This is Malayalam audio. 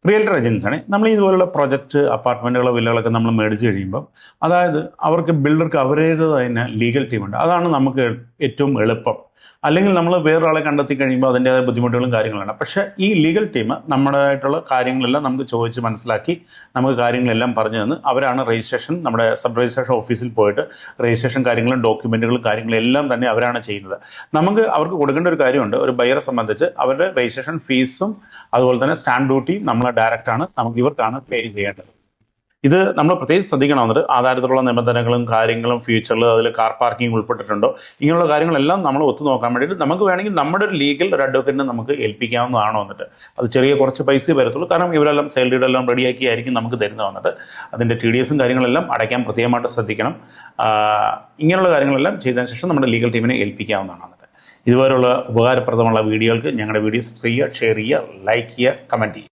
റിയൽറ്റർ ഏജൻസ് ആണ്. നമ്മൾ ഇതുപോലുള്ള പ്രൊജക്റ്റ് അപ്പാർട്ട്മെൻറ്റുകളോ വില്ലകളൊക്കെ നമ്മൾ മേടിച്ച് കഴിയുമ്പോൾ അതായത് അവർക്ക് ബിൽഡർക്ക് അവരുടേതായ തന്നെ ലീഗൽ ടീമുണ്ട്. അതാണ് നമുക്ക് ഏറ്റവും എളുപ്പം. അല്ലെങ്കിൽ നമ്മൾ വേറൊരാളെ കണ്ടെത്തി കഴിയുമ്പോൾ അതിൻ്റേതായ ബുദ്ധിമുട്ടുകളും കാര്യങ്ങളാണ്. പക്ഷേ ഈ ലീഗൽ ടീം നമ്മുടേതായിട്ടുള്ള കാര്യങ്ങളെല്ലാം നമുക്ക് ചോദിച്ച് മനസ്സിലാക്കി നമുക്ക് കാര്യങ്ങളെല്ലാം പറഞ്ഞു തന്ന് അവരാണ് രജിസ്ട്രേഷൻ, നമ്മുടെ സബ് രജിസ്ട്രേഷൻ ഓഫീസിൽ പോയിട്ട് രജിസ്ട്രേഷൻ കാര്യങ്ങളും ഡോക്യുമെൻറ്റുകളും കാര്യങ്ങളും എല്ലാം തന്നെ അവരാണ് ചെയ്യുന്നത്. നമുക്ക് അവർക്ക് കൊടുക്കേണ്ട ഒരു കാര്യമുണ്ട്. ഒരു ബയറെ സംബന്ധിച്ച് അവരുടെ രജിസ്ട്രേഷൻ ഫീസും അതുപോലെ തന്നെ സ്റ്റാമ്പ് ഡ്യൂട്ടിയും നമ്മളെ ഡയറക്റ്റാണ് നമുക്ക് ഇവർക്കാണ് പേ ചെയ്യേണ്ടത്. ഇത് നമ്മൾ പ്രത്യേകിച്ച് ശ്രദ്ധിക്കണമെന്നത് ആധാരത്തിലുള്ള നിബന്ധനകളും കാര്യങ്ങളും ഫ്യൂച്ചറിൽ അതിൽ കാർ പാർക്കിംഗ് ഉൾപ്പെട്ടിട്ടുണ്ടോ ഇങ്ങനെയുള്ള കാര്യങ്ങളെല്ലാം നമ്മൾ ഒത്തു നോക്കാൻ വേണ്ടിയിട്ട് നമുക്ക് വേണമെങ്കിൽ നമ്മുടെ ഒരു ലീഗൽ ഒരു അഡ്വക്കേറ്റിനെ നമുക്ക് ഏൽപ്പിക്കാവുന്നതാണ്. വന്നിട്ട് അത് ചെറിയ കുറച്ച് പൈസ വരത്തുള്ളൂ. കാരണം ഇവരെല്ലാം സാലറിയുടെ എല്ലാം റെഡിയാക്കിയായിരിക്കും നമുക്ക് തരുന്നത്. വന്നിട്ട് അതിൻ്റെ TDSും കാര്യങ്ങളെല്ലാം അടയ്ക്കാൻ പ്രത്യേകമായിട്ട് ശ്രദ്ധിക്കണം. ഇങ്ങനെയുള്ള കാര്യങ്ങളെല്ലാം ചെയ്തതിന് ശേഷം നമ്മുടെ ലീഗൽ ടീമിനെ ഏൽപ്പിക്കാവുന്നതാണ്. ഇതുപോലുള്ള ഉപകാരപ്രദമുള്ള വീഡിയോകൾക്ക് ഞങ്ങളുടെ വീഡിയോ സബ്സ്ക്രൈബ് ചെയ്യുക, ഷെയർ ചെയ്യുക, ലൈക്ക് ചെയ്യുക, കമൻറ്റ് ചെയ്യുക.